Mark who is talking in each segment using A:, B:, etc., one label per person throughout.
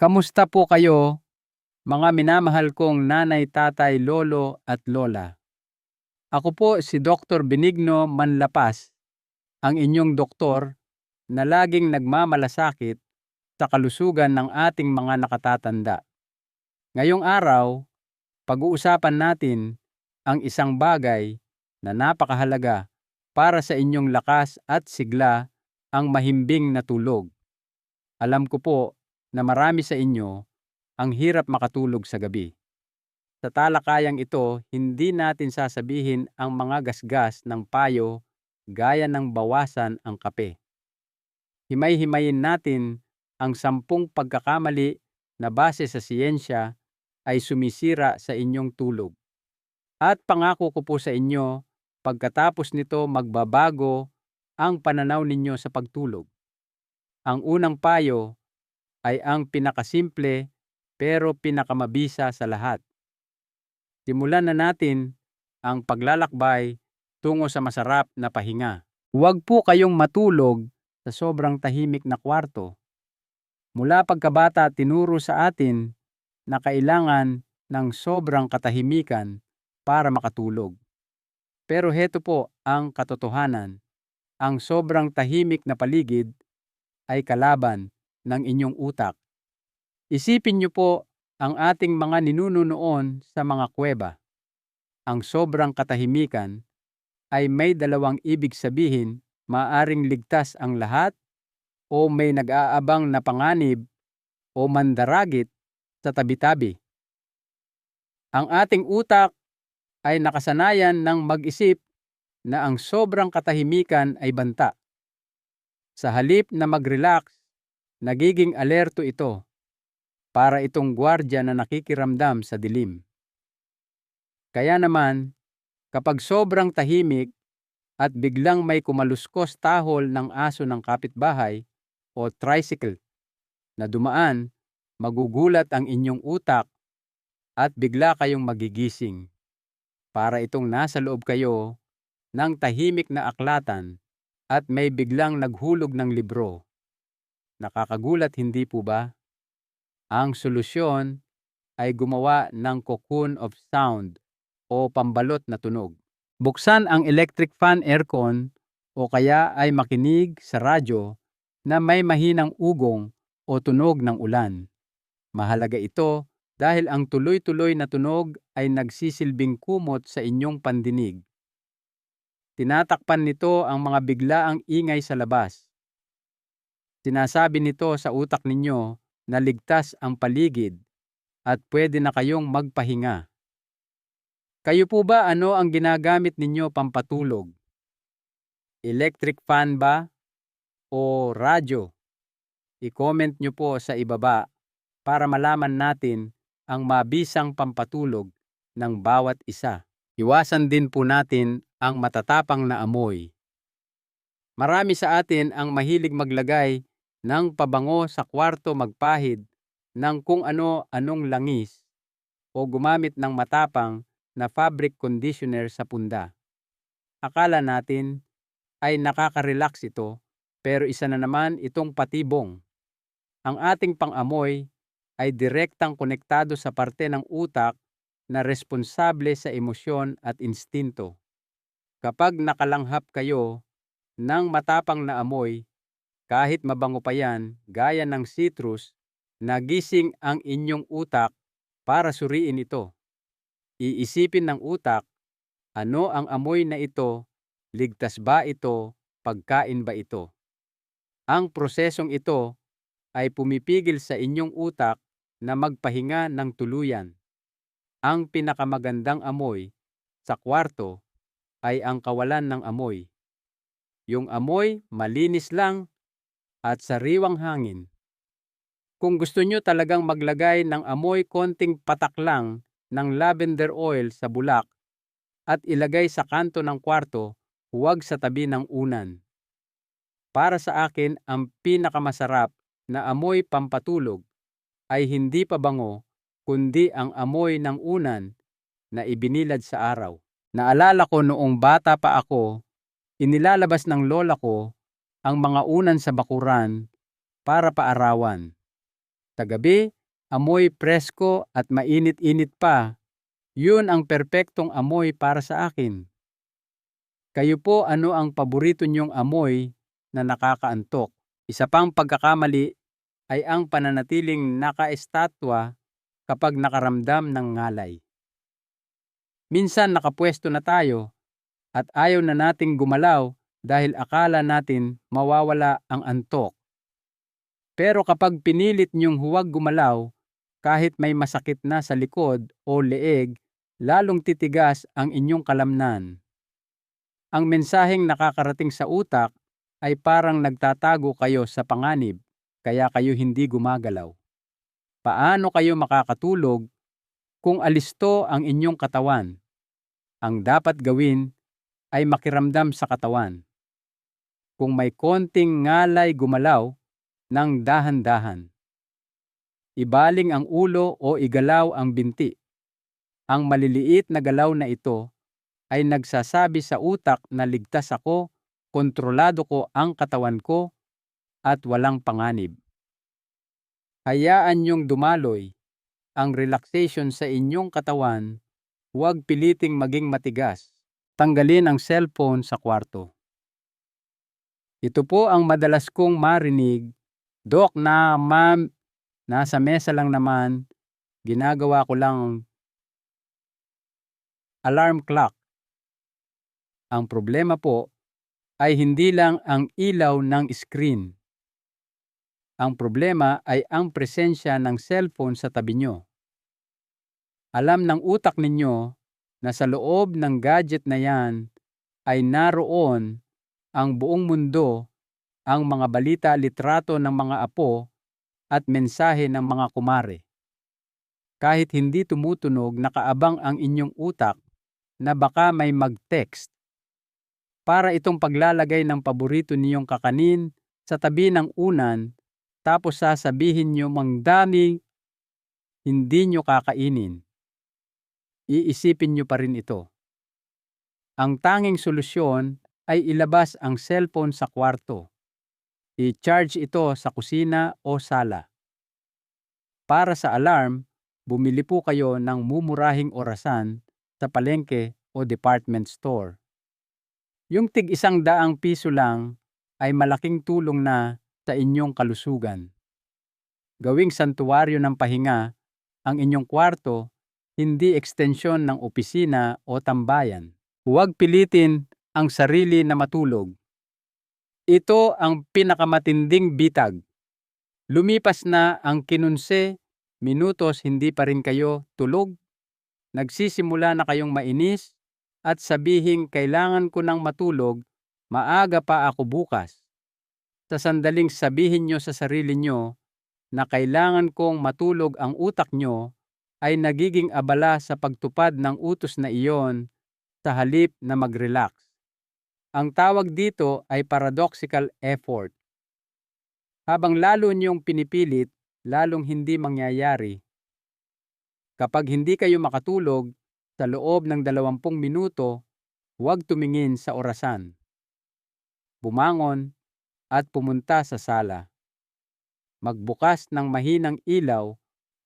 A: Kamusta po kayo, mga minamahal kong nanay, tatay, lolo at lola? Ako po si Dr. Benigno Manlapas, ang inyong doktor na laging nagmamalasakit sa kalusugan ng ating mga nakatatanda. Ngayong araw, pag-uusapan natin ang isang bagay na napakahalaga para sa inyong lakas at sigla, ang mahimbing na tulog. Alam ko po na marami sa inyo ang hirap makatulog sa gabi. Sa talakayang ito, hindi natin sasabihin ang mga gasgas ng payo gaya ng bawasan ang kape. Himay-himayin natin ang 10 pagkakamali na base sa siyensya ay sumisira sa inyong tulog. At pangako ko po sa inyo, pagkatapos nito magbabago ang pananaw ninyo sa pagtulog. Ang unang payo ay ang pinakasimple pero pinakamabisa sa lahat. Simulan na natin ang paglalakbay tungo sa masarap na pahinga. Huwag po kayong matulog sa sobrang tahimik na kwarto. Mula pagkabata tinuro sa atin na kailangan ng sobrang katahimikan para makatulog. Pero heto po ang katotohanan. Ang sobrang tahimik na paligid ay kalaban ng inyong utak. Isipin niyo po ang ating mga ninuno noon sa mga kuweba. Ang sobrang katahimikan ay may dalawang ibig sabihin, maaring ligtas ang lahat o may nag-aabang na panganib o mandaragit sa tabi-tabi. Ang ating utak ay nakasanayan ng mag-isip na ang sobrang katahimikan ay banta. Sa halip na mag-relax, nagiging alerto ito para itong gwardiya na nakikiramdam sa dilim. Kaya naman, kapag sobrang tahimik at biglang may kumaluskos tahol ng aso ng kapitbahay o tricycle na dumaan, magugulat ang inyong utak at bigla kayong magigising. Para itong nasa loob kayo ng tahimik na aklatan at may biglang naghulog ng libro. Nakakagulat, hindi po ba? Ang solusyon ay gumawa ng cocoon of sound o pambalot na tunog. Buksan ang electric fan, aircon o kaya ay makinig sa radyo na may mahinang ugong o tunog ng ulan. Mahalaga ito dahil ang tuloy-tuloy na tunog ay nagsisilbing kumot sa inyong pandinig. Tinatakpan nito ang mga biglaang ingay sa labas. Sinasabi nito sa utak ninyo na ligtas ang paligid at pwede na kayong magpahinga. Kayo po ba, ano ang ginagamit ninyo pampatulog? Electric fan ba o radyo? I-comment nyo po sa ibaba para malaman natin ang mabisang pampatulog ng bawat isa. Iwasan din po natin ang matatapang na amoy. Marami sa atin ang mahilig maglagay ng pabango sa kwarto, magpahid ng kung ano-anong langis o gumamit ng matapang na fabric conditioner sa punda. Akala natin ay nakaka-relax ito, pero isa na naman itong patibong. Ang ating pang-amoy ay direktang konektado sa parte ng utak na responsable sa emosyon at instinto. Kapag nakalanghap kayo ng matapang na amoy, kahit mabango pa yan, gaya ng citrus, nagising ang inyong utak para suriin ito. Iisipin ng utak, ano ang amoy na ito? Ligtas ba ito? Pagkain ba ito? Ang prosesong ito ay pumipigil sa inyong utak na magpahinga ng tuluyan. Ang pinakamagandang amoy sa kwarto ay ang kawalan ng amoy. Yung amoy malinis lang at sariwang hangin. Kung gusto nyo talagang maglagay ng amoy, konting patak lang ng lavender oil sa bulak at ilagay sa kanto ng kwarto, huwag sa tabi ng unan. Para sa akin, ang pinakamasarap na amoy pampatulog ay hindi pabango, kundi ang amoy ng unan na ibinilad sa araw. Naalala ko noong bata pa ako, inilalabas ng lola ko ang mga unan sa bakuran para paarawan. Sa gabi, amoy presko at mainit-init pa. Yun ang perpektong amoy para sa akin. Kayo po, ano ang paborito niyong amoy na nakakaantok? Isa pang pagkakamali ay ang pananatiling nakaestatwa kapag nakaramdam ng ngalay. Minsan nakapwesto na tayo at ayaw na nating gumalaw dahil akala natin mawawala ang antok. Pero kapag pinilit niyong huwag gumalaw, kahit may masakit na sa likod o leeg, lalong titigas ang inyong kalamnan. Ang mensaheng nakakarating sa utak ay parang nagtatago kayo sa panganib, kaya kayo hindi gumagalaw. Paano kayo makakatulog kung alisto ang inyong katawan? Ang dapat gawin ay makiramdam sa katawan. Kung may konting ngalay, gumalaw ng dahan-dahan. Ibaling ang ulo o igalaw ang binti. Ang maliliit na galaw na ito ay nagsasabi sa utak na ligtas ako, kontrolado ko ang katawan ko, at walang panganib. Hayaan niyong dumaloy ang relaxation sa inyong katawan, huwag piliting maging matigas. Tanggalin ang cellphone sa kwarto. Ito po ang madalas kong marinig, "Dok, ma'am, nasa mesa lang naman, ginagawa ko lang alarm clock." Ang problema po ay hindi lang ang ilaw ng screen. Ang problema ay ang presensya ng cellphone sa tabi nyo. Alam ng utak ninyo na sa loob ng gadget na yan ay naroon ang buong mundo, ang mga balita, litrato ng mga apo at mensahe ng mga kumare. Kahit hindi tumutunog, nakaabang ang inyong utak na baka may mag-text. Para itong paglalagay ng paborito niyong kakanin sa tabi ng unan, tapos sasabihin niyo mangdami, hindi niyo kakainin. Iisipin niyo pa rin ito. Ang tanging solusyon ay ilabas ang cellphone sa kwarto. I-charge ito sa kusina o sala. Para sa alarm, bumili po kayo ng mumurahing orasan sa palengke o department store. Yung tig-100 piso lang ay malaking tulong na sa inyong kalusugan. Gawing santuwaryo ng pahinga ang inyong kwarto, hindi ekstensyon ng opisina o tambayan. Huwag pilitin ang sarili na matulog. Ito ang pinakamatinding bitag. Lumipas na ang 15 minutos, hindi pa rin kayo tulog. Nagsisimula na kayong mainis at sabihin, kailangan ko nang matulog, maaga pa ako bukas. Sa sandaling sabihin nyo sa sarili nyo na kailangan kong matulog, ang utak nyo ay nagiging abala sa pagtupad ng utos na iyon sa halip na mag-relax. Ang tawag dito ay paradoxical effort. Habang lalo niyong pinipilit, lalong hindi mangyayari. Kapag hindi kayo makatulog sa loob ng 20 minuto, huwag tumingin sa orasan. Bumangon at pumunta sa sala. Magbukas ng mahinang ilaw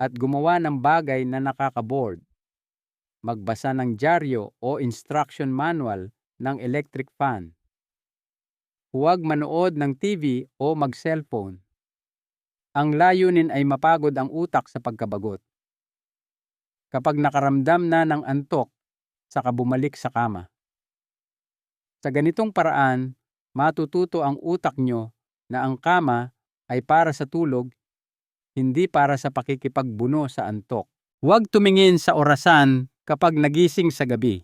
A: at gumawa ng bagay na nakaka-bored. Magbasa ng dyaryo o instruction manual ng electric fan. Huwag manood ng TV o mag-cellphone. Ang layunin ay mapagod ang utak sa pagkabagot. Kapag nakaramdam na ng antok, saka bumalik sa kama. Sa ganitong paraan, matututo ang utak nyo na ang kama ay para sa tulog, hindi para sa pakikipagbuno sa antok. Huwag tumingin sa orasan kapag nagising sa gabi.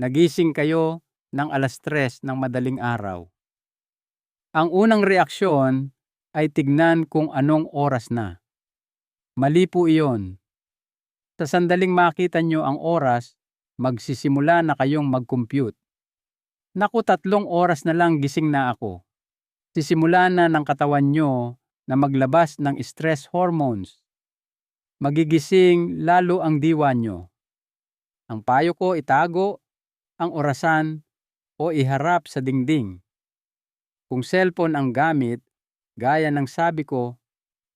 A: Nagising kayo ng 3:00 ng madaling araw. Ang unang reaksyon ay tignan kung anong oras na. Mali po iyon. Sa sandaling makita nyo ang oras, magsisimula na kayong mag-compute. Naku, 3 oras na lang gising na ako. Sisimula na ng katawan nyo na maglabas ng stress hormones. Magigising lalo ang diwa nyo. Ang payo ko, itago ang orasan o iharap sa dingding. Kung cellphone ang gamit, gaya ng sabi ko,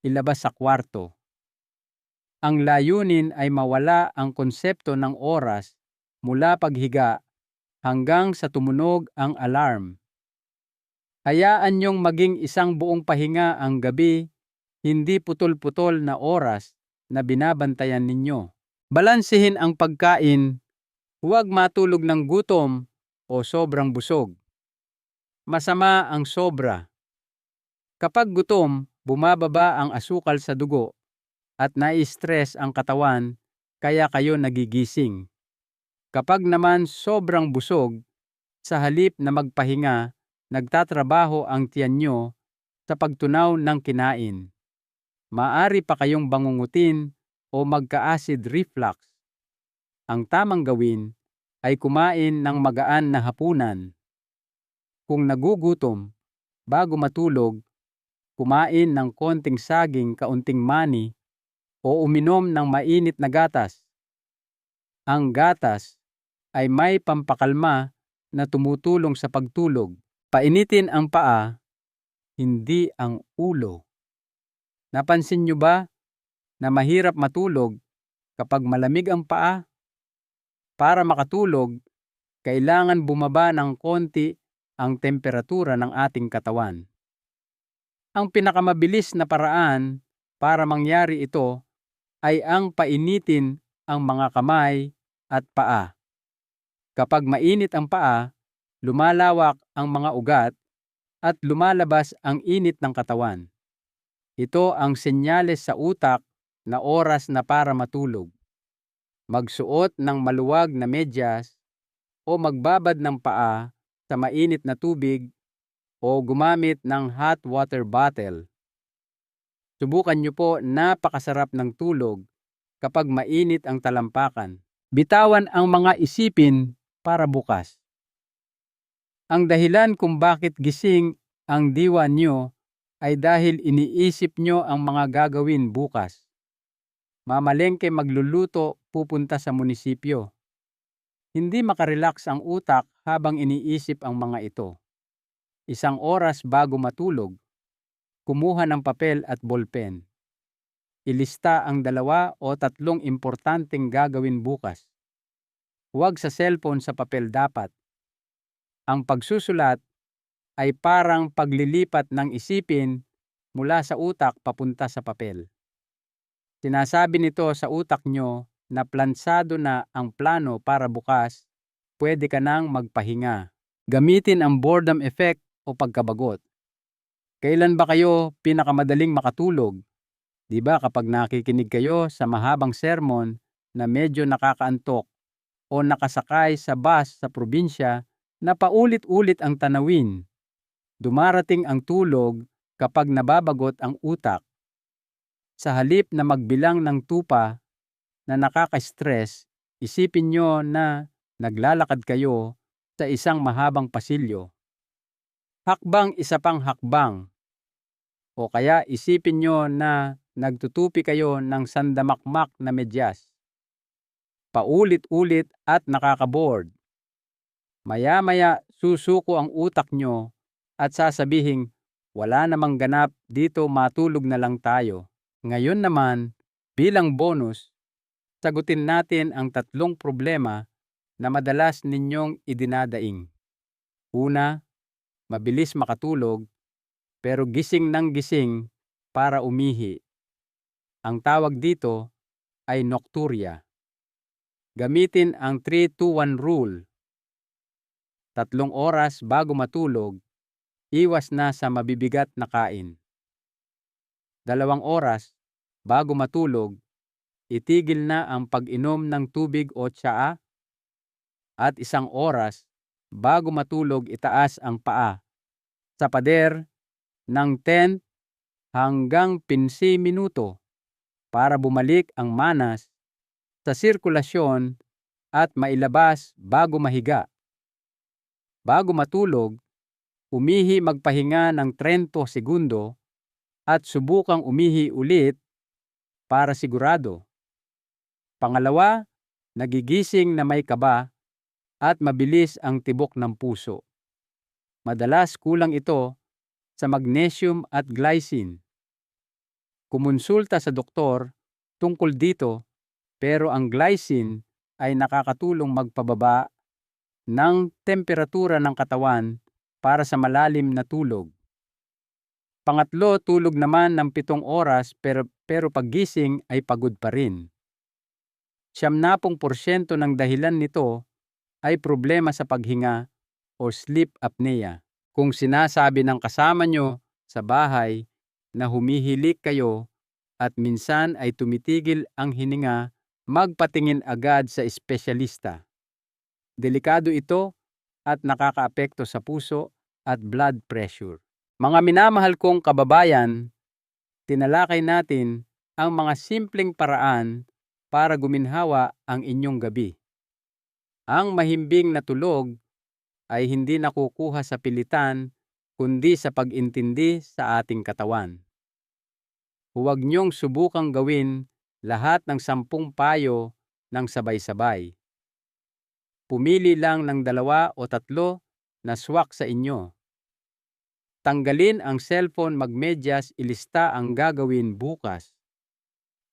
A: ilabas sa kwarto. Ang layunin ay mawala ang konsepto ng oras mula paghiga hanggang sa tumunog ang alarm. Hayaan niyong maging isang buong pahinga ang gabi, hindi putol-putol na oras na binabantayan ninyo. Balansehin ang pagkain, huwag matulog ng gutom o sobrang busog. Masama ang sobra. Kapag gutom, bumababa ang asukal sa dugo at nai-stress ang katawan kaya kayo nagigising. Kapag naman sobrang busog, sa halip na magpahinga, nagtatrabaho ang tiyan nyo sa pagtunaw ng kinain. Maaari pa kayong bangungutin o magka-acid reflux. Ang tamang gawin ay kumain ng magaan na hapunan. Kung nagugutom, bago matulog, kumain ng konting saging, kaunting mani, o uminom ng mainit na gatas. Ang gatas ay may pampakalma na tumutulong sa pagtulog. Painitin ang paa, hindi ang ulo. Napansin nyo ba na mahirap matulog kapag malamig ang paa? Para makatulog, kailangan bumaba ng konti ang temperatura ng ating katawan. Ang pinakamabilis na paraan para mangyari ito ay ang painitin ang mga kamay at paa. Kapag mainit ang paa, lumalawak ang mga ugat at lumalabas ang init ng katawan. Ito ang senyales sa utak na oras na para matulog. Magsuot ng maluwag na medyas o magbabad ng paa sa mainit na tubig o gumamit ng hot water bottle. Subukan niyo po, napakasarap ng tulog kapag mainit ang talampakan. Bitawan ang mga isipin para bukas. Ang dahilan kung bakit gising ang diwa niyo ay dahil iniisip niyo ang mga gagawin bukas. Mamalengke, magluluto, pupunta sa munisipyo. Hindi makarelax ang utak habang iniisip ang mga ito. Isang oras bago matulog, kumuha ng papel at ballpen. Ilista ang 2 o 3 importanteng gagawin bukas. Huwag sa cellphone sa papel dapat. Ang pagsusulat ay parang paglilipat ng isipin mula sa utak papunta sa papel. Sinasabi nito sa utak nyo na plansado na ang plano para bukas, pwede ka nang magpahinga. Gamitin ang boredom effect o pagkabagot. Kailan ba kayo pinakamadaling makatulog? Di ba kapag nakikinig kayo sa mahabang sermon na medyo nakakaantok o nakasakay sa bus sa probinsya na paulit-ulit ang tanawin? Dumarating ang tulog kapag nababagot ang utak. Sa halip na magbilang ng tupa na nakaka-stress, isipin nyo na naglalakad kayo sa isang mahabang pasilyo. Hakbang, isa pang hakbang. O kaya isipin nyo na nagtutupi kayo ng sandamakmak na medyas. Paulit-ulit at nakaka-bored. Maya-maya susuko ang utak nyo at sasabihing, wala namang ganap dito, matulog na lang tayo. Ngayon naman, bilang bonus, sagutin natin ang 3 problema na madalas ninyong idinadaing. Una, mabilis makatulog pero gising ng gising para umihi. Ang tawag dito ay nocturia. Gamitin ang 3-2-1 rule. 3 oras bago matulog, iwas na sa mabibigat na kain. 2 oras bago matulog, itigil na ang pag-inom ng tubig o tsaa. At 1 oras bago matulog, itaas ang paa sa pader ng 10 hanggang 15 minuto para bumalik ang manas sa sirkulasyon at mailabas bago mahiga. Bago matulog, umihi, magpahinga ng 30 segundo at subukang umihi ulit para sigurado. Pangalawa, nagigising na may kaba at mabilis ang tibok ng puso. Madalas kulang ito sa magnesium at glycine. kumonsulta sa doktor tungkol dito, pero ang glycine ay nakakatulong magpababa ng temperatura ng katawan para sa malalim na tulog. Pangatlo, tulog naman ng 7 oras pero paggising ay pagod pa rin. 70% ng dahilan nito ay problema sa paghinga o sleep apnea. Kung sinasabi ng kasama nyo sa bahay na humihilik kayo at minsan ay tumitigil ang hininga, magpatingin agad sa espesyalista. Delikado ito at nakakaapekto sa puso at blood pressure. Mga minamahal kong kababayan, tinalakay natin ang mga simpleng paraan para guminhawa ang inyong gabi. Ang mahimbing na tulog ay hindi nakukuha sa pilitan kundi sa pag-intindi sa ating katawan. Huwag niyong subukang gawin lahat ng 10 payo ng sabay-sabay. Pumili lang ng 2 o 3 na swak sa inyo. Tanggalin ang cellphone, magmedyas, ilista ang gagawin bukas.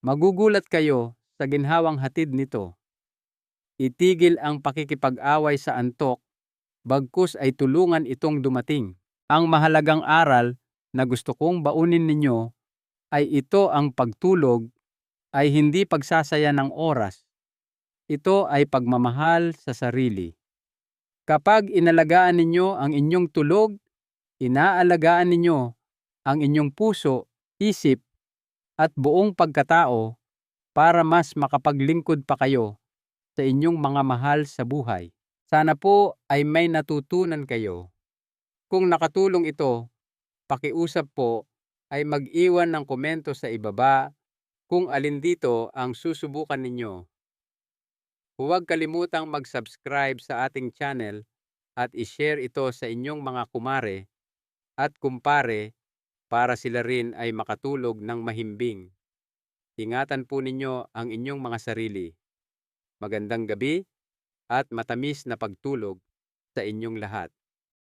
A: Magugulat kayo sa ginhawang hatid nito. Itigil ang pakikipag-away sa antok, bagkus ay tulungan itong dumating. Ang mahalagang aral na gusto kong baunin ninyo ay ito: ang pagtulog ay hindi pagsasaya ng oras. Ito ay pagmamahal sa sarili. Kapag inalagaan ninyo ang inyong tulog, inaalagaan ninyo ang inyong puso, isip, at buong pagkatao para mas makapaglingkod pa kayo sa inyong mga mahal sa buhay. Sana po ay may natutunan kayo. Kung nakatulong ito, pakiusap po ay mag-iwan ng komento sa ibaba kung alin dito ang susubukan ninyo. Huwag kalimutang mag-subscribe sa ating channel at i-share ito sa inyong mga kumare at kumpare para sila rin ay makatulog ng mahimbing. Ingatan po ninyo ang inyong mga sarili. Magandang gabi at matamis na pagtulog sa inyong lahat.